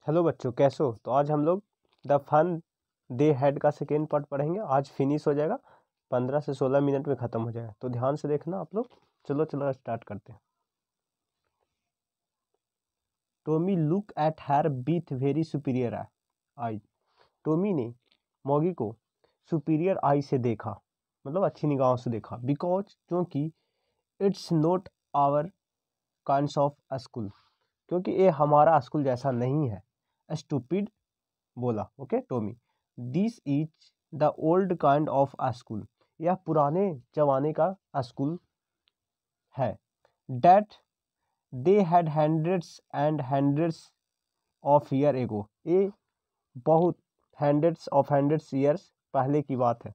Hello बच्चों, कैसे हो? तो आज हम लोग द फन दे हैड का सेकेंड पार्ट पढ़ेंगे। आज फिनिश हो जाएगा, 15 से 16 मिनट में ख़त्म हो जाएगा। तो ध्यान से देखना आप लोग। चलो स्टार्ट करते हैं। Tommy look at her with very superior I. Tommy ने मॉगी को सुपीरियर आई से देखा, मतलब अच्छी निगाहों से देखा। बिकॉज, क्योंकि it's not our kind of school, क्योंकि ये हमारा स्कूल जैसा नहीं है। स्टूपिड बोला, okay Tommy. This is the old kind of school, यह पुराने जमाने का स्कूल है। That they had hundreds and hundreds of year ago, ये बहुत हंड्रेड्स ईयर्स पहले की बात है।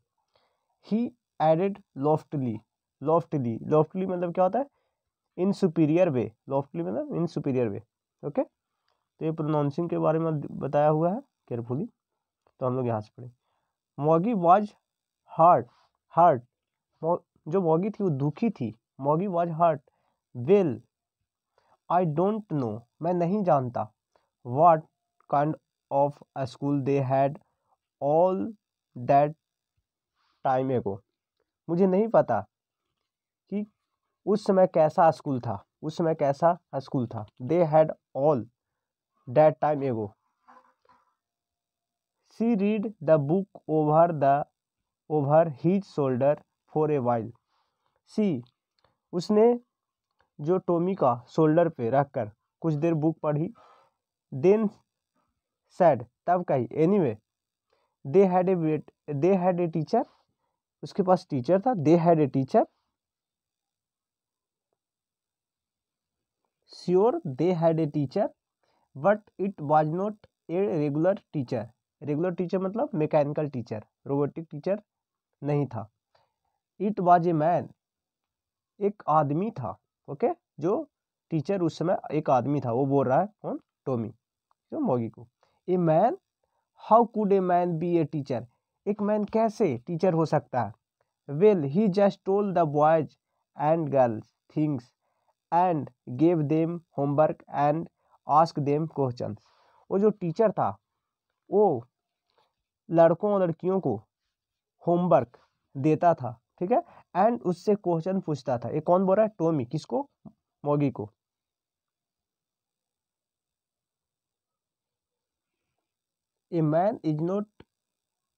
ही एडेड लॉफ्टली, लॉफ्टली मतलब क्या होता है? इन सुपीरियर वे, लॉफ्टली मतलब इन सुपीरियर वे, ओके। तो ये प्रोनाउंसिंग के बारे में बताया हुआ है केयरफुली, तो हम लोग यहाँ से पढ़ें। मॉगी वॉज हर्ट, जो मॉगी थी वो दुखी थी। Maggie was hurt. Well, I don't know, मैं नहीं जानता। What kind of school they had all that time ago, मुझे नहीं पता कि उस समय कैसा स्कूल था, they had all that time ago. She read the book over his shoulder for a while. See, उसने जो टॉमी का शोल्डर पे रखकर कुछ देर बुक पढ़ी। देन सैड, तब कही, anyway they had a teacher, उसके पास टीचर था। They had a teacher, sure they had a teacher, but it was not a regular teacher. Regular teacher मतलब मैकेनिकल टीचर, रोबोटिक टीचर नहीं था। It was a man, एक आदमी था, okay. जो टीचर उस समय एक आदमी था, वो बोल रहा है कौन? टॉमी, जो मॉगी को। A man, how could a man B a teacher, एक मैन कैसे टीचर हो सकता है? Well, he just told the boys and girls things and gave them homework and ask them questions. वो जो टीचर था वो लड़कों और लड़कियों को होमवर्क देता था, ठीक है, एंड उससे क्वेश्चन पूछता था। ये कौन बोल रहा है? टॉमी। किसको? मॉगी को। A man is not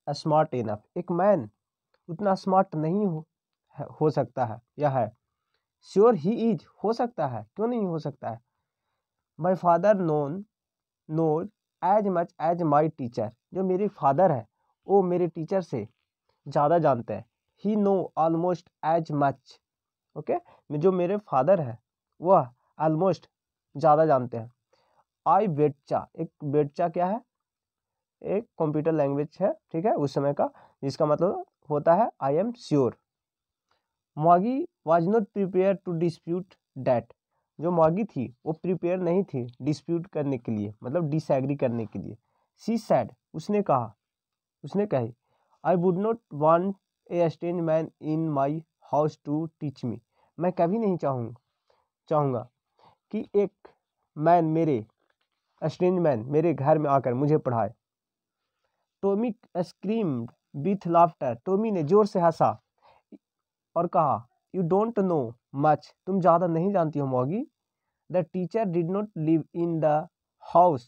smart enough, एक मैन उतना स्मार्ट नहीं हो सकता है, यह है। श्योर ही इज, हो सकता है, क्यों नहीं हो सकता है। My father knows as much as my teacher, जो मेरे फादर है वो मेरे टीचर से ज़्यादा जानते हैं। He know almost as much, okay. जो मेरे फादर है वह ऑलमोस्ट ज़्यादा जानते हैं। आई बेटचा, एक बेटचा क्या है? एक कंप्यूटर लैंग्वेज है, ठीक है, उस समय का, जिसका मतलब होता है I am sure. Maggie was not prepare to dispute that, जो मॉगी थी वो प्रिपेयर नहीं थी डिस्प्यूट करने के लिए, मतलब डिसएग्री करने के लिए। शी सैड, उसने कही, I would not want a strange man in my house to teach me, मैं कभी नहीं चाहूँगा कि एक स्ट्रेंज मैन मेरे घर में आकर मुझे पढ़ाए। Tommy screamed with laughter, Tommy ने जोर से हंसा और कहा, यू डोंट नो मच, तुम ज़्यादा नहीं जानती हो Maggie. The teacher did not live in the house,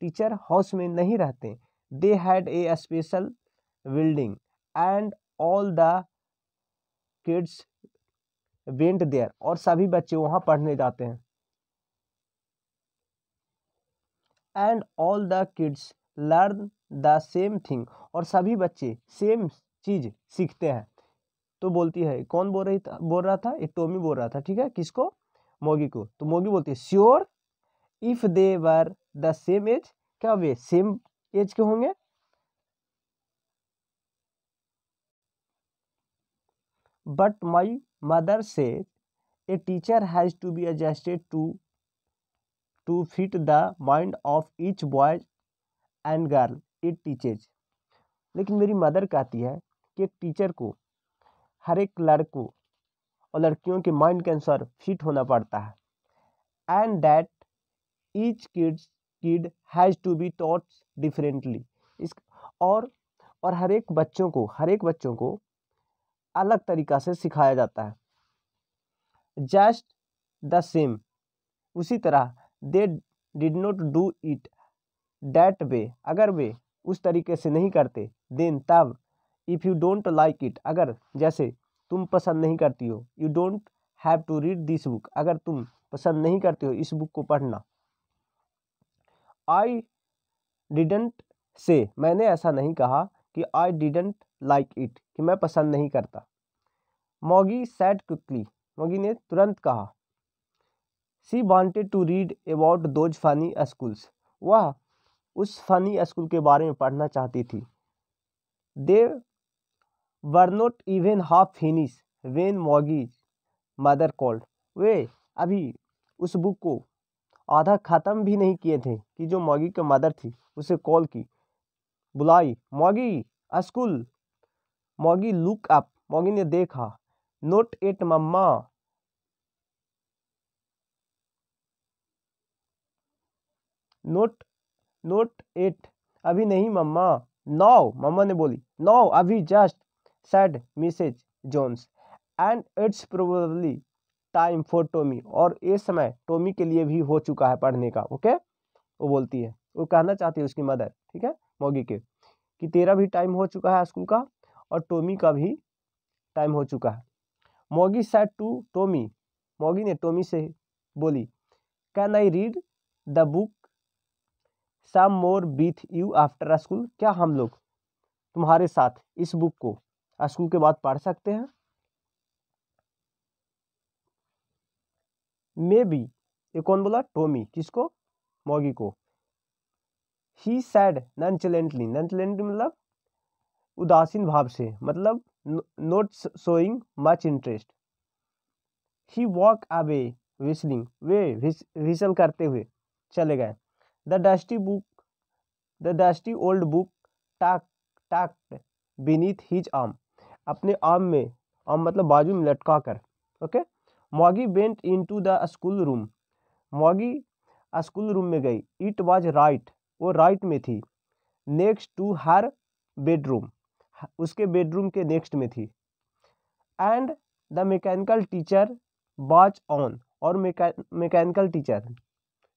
teacher house में नहीं रहते। They had a special building and all the kids went there, और सभी बच्चे वहाँ पढ़ने जाते हैं। And all the kids learn the same thing, और सभी बच्चे सेम चीज सीखते हैं। तो बोलती है, कौन बोल रहा था? ये टॉमी बोल रहा था, ठीक है, किसको? मॉगी को। तो मॉगी बोलती है, sure if they were the same age, क्या वे सेम एज के होंगे? But my mother say a teacher has to be adjusted to fit the mind of each boys and girl it teaches. लेकिन मेरी mother कहती है कि एक टीचर को हर एक लड़कों और लड़कियों के माइंड के अनुसार फिट होना पड़ता है। And that each kids kid has to be taught differently. इस और हर एक बच्चों को अलग तरीक़ा से सिखाया जाता है। जस्ट द सेम, उसी तरह they did not do it that way, अगर वे उस तरीके से नहीं करते, देन तब, if you don't like it, अगर जैसे तुम पसंद नहीं करती हो, you don't have to read this book, अगर तुम पसंद नहीं करते हो इस बुक को पढ़ना। आई डिडंट से, मैंने ऐसा नहीं कहा कि आई डिडंट लाइक इट, कि मैं पसंद नहीं करता। मॉगी सैड क्विकली, मॉगी ने तुरंत कहा। She wanted to read about those funny schools, वह उस फनी स्कूल के बारे में पढ़ना चाहती थी। They were not even half finish when Maggie mother called, वे अभी उस बुक को आधा ख़त्म भी नहीं किए थे कि जो मॉगी की मदर थी उसे कॉल की, बुलाई, Maggie school. Maggie look up, Maggie ने देखा। Not yet mama, not yet, अभी नहीं मम्मा। नो, मम्मा ने बोली, नो अभी, just said Mrs Jones, and it's probably time for Tommy, और ये समय टॉमी के लिए भी हो चुका है पढ़ने का। ओके, वो बोलती है, वो कहना चाहती है उसकी मदर, ठीक है, मॉगी के, कि तेरा भी टाइम हो चुका है स्कूल का और टॉमी का भी टाइम हो चुका है। Maggie said to Tommy, Maggie ने टॉमी से बोली, can I read the book some more with you after school, क्या हम लोग तुम्हारे साथ इस बुक को स्कूल के बाद पढ़ सकते हैं। मे बी, ये कौन बोला, टॉमी, किसको, मॉगी को। ही सैड नॉनचलेंटली, नॉनचलेंटली मतलब उदासीन भाव से, मतलब not showing much interest. He walk away whistling, वे विसल करते हुए चले गए। The dusty old book tucked beneath his arm, अपने आर्म में, आर्म मतलब बाजू में लटका कर। Okay, Maggie went into the school room, Maggie school room में गई। इट वाज राइट, वो राइट में थी। नेक्स्ट टू हर बेडरूम, उसके बेडरूम के नेक्स्ट में थी। And the mechanical teacher was on, और मैकेनिकल टीचर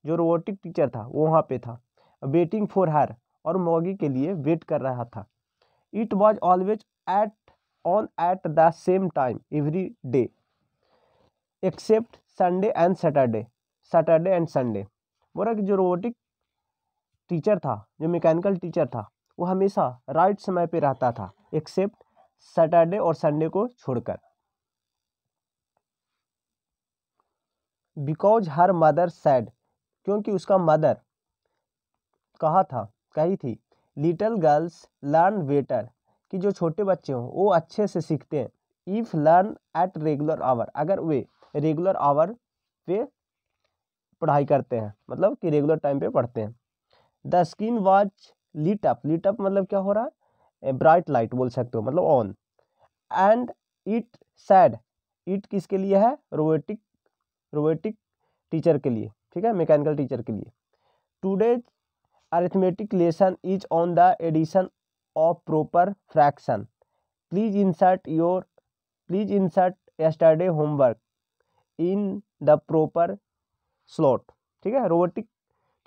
जो रोबोटिक टीचर था वो वहाँ पे था। वेटिंग फॉर हर, और मॉगी के लिए वेट कर रहा था। It was always at the same time every day except Sunday and Saturday and Sunday. बोला कि जो रोबोटिक टीचर था, जो मैकेनिकल टीचर था, वो हमेशा राइट समय पे रहता था एक्सेप्ट सैटरडे और संडे को छोड़कर। बिकॉज हर मदर सैड, क्योंकि उसका मदर कही थी, लिटिल गर्ल्स लर्न बेटर, कि जो छोटे बच्चे हों वो अच्छे से सीखते हैं। If learn at regular hour, अगर वे रेगुलर आवर पे पढ़ाई करते हैं, मतलब कि रेगुलर टाइम पे पढ़ते हैं। द स्किन वाज लीट अप मतलब क्या हो रहा है, ब्राइट लाइट बोल सकते हो, मतलब on. And it sad, it किसके लिए है, रोबोटिक टीचर के लिए, ठीक है, मैकेनिकल टीचर के लिए। Today's arithmetic lesson is on the addition of proper fraction, please insert yesterday homework in the proper slot. ठीक है, रोबोटिक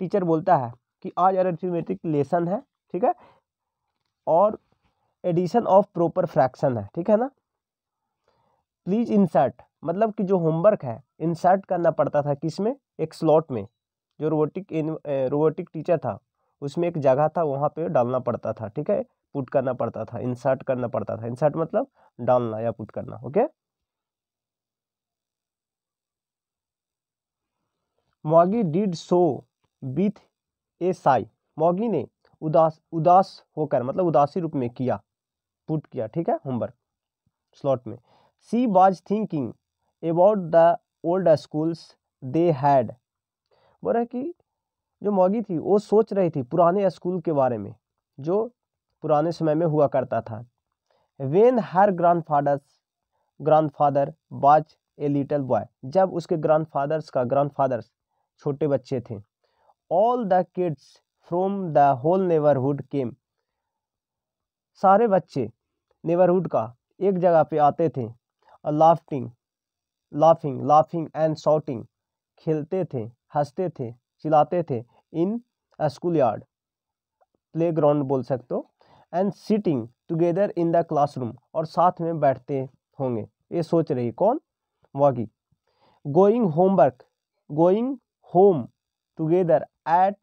टीचर बोलता है कि आज अरिथमेटिक लेसन है, ठीक है, और एडिशन ऑफ प्रॉपर फ्रैक्शन है, ठीक है ना। प्लीज इंसर्ट मतलब कि जो होमवर्क है इंसर्ट करना पड़ता था किसमें, एक स्लॉट में। जो रोबोटिक टीचर था उसमें एक जगह था, वहाँ पे डालना पड़ता था, ठीक है, पुट करना पड़ता था, इंसर्ट करना पड़ता था। इंसर्ट मतलब डालना या पुट करना। ओके, मॉगी डिड सो विथ ए साई, मॉगी ने उदास होकर मतलब उदासी रूप में किया, पुट किया, ठीक है, होमवर्क स्लॉट में। She was thinking about the old schools they had, बोल रहा है कि जो मॉगी थी वो सोच रही थी पुराने स्कूल के बारे में जो पुराने समय में हुआ करता था। When her grandfather was a little boy, जब उसके ग्रैंडफादर्स छोटे बच्चे थे। All the kids from the whole neighbourhood came. सारे बच्चे नेबरहुड का एक जगह पे आते थे। और लाफिंग एंड शॉटिंग, खेलते थे, हंसते थे, चिल्लाते थे। In school yard, playground बोल सकते हो। And sitting together in the classroom, और साथ में बैठते होंगे। ये सोच रही कौन? Maggie. Going home together at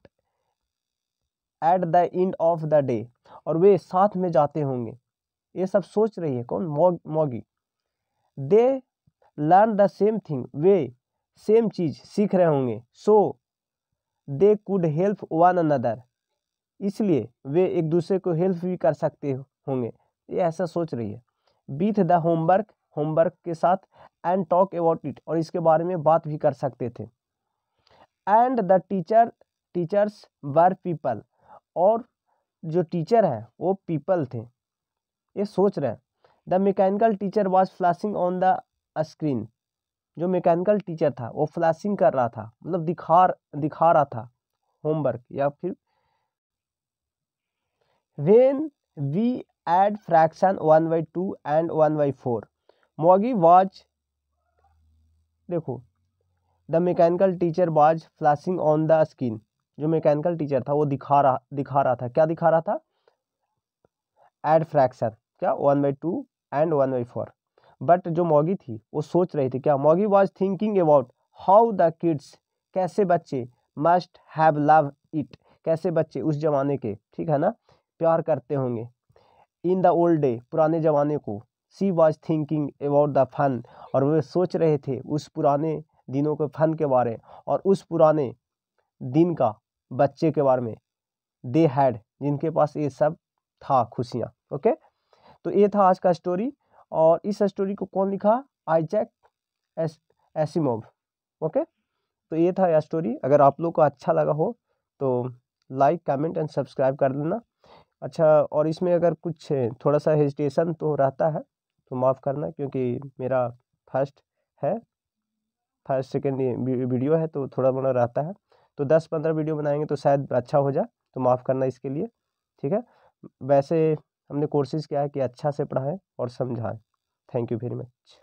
the end of the day, और वे साथ में जाते होंगे। ये सब सोच रही है कौन? Maggie. They learn the same thing, वे सेम चीज सीख रहे होंगे। So they could help one another, इसलिए वे एक दूसरे को हेल्प भी कर सकते होंगे। ये ऐसा सोच रही है। बीथ द होमवर्क के साथ, एंड टॉक अबाउट इट, और इसके बारे में बात भी कर सकते थे। And the teachers were people, और जो टीचर है वो पीपल थे। ये सोच रहे हैं। The mechanical teacher was flashing on the screen, जो मैकेनिकल टीचर था वो फ्लैशिंग कर रहा था, मतलब दिखा रहा था होमवर्क। या फिर when we add fraction 1/2 and 1/4, Maggie was, देखो, the mechanical teacher was flashing on the screen, जो मैकेनिकल टीचर था वो दिखा रहा था। क्या दिखा रहा था? एड फ्रैक्शन, क्या? 1/2 एंड 1/4। बट जो मॉगी थी वो सोच रही थी क्या? Maggie was thinking about how the kids, कैसे बच्चे, मस्ट हैव लव इट, कैसे बच्चे उस जमाने के, ठीक है ना, प्यार करते होंगे। इन द ओल्ड डे, पुराने जमाने को। She was thinking about the fun, और वे सोच रहे थे उस पुराने दिनों के फन के बारे, और उस पुराने दिन का बच्चे के बारे में। दे हैड, जिनके पास ये सब था, खुशियाँ। ओके, तो ये था आज का स्टोरी। और इस स्टोरी को कौन लिखा? Isaac Asimov. ओके, तो ये था यह स्टोरी। अगर आप लोग को अच्छा लगा हो तो लाइक, कमेंट एंड सब्सक्राइब कर देना। अच्छा, और इसमें अगर कुछ थोड़ा सा हेजिटेशन तो रहता है तो माफ़ करना, क्योंकि मेरा फर्स्ट सेकेंड वीडियो है, तो थोड़ा मोड़ा रहता है। तो 10-15 वीडियो बनाएंगे तो शायद अच्छा हो जाए, तो माफ़ करना इसके लिए, ठीक है। वैसे हमने कोशिश किया है कि अच्छा से पढ़ाएं और समझाएं। Thank you very much.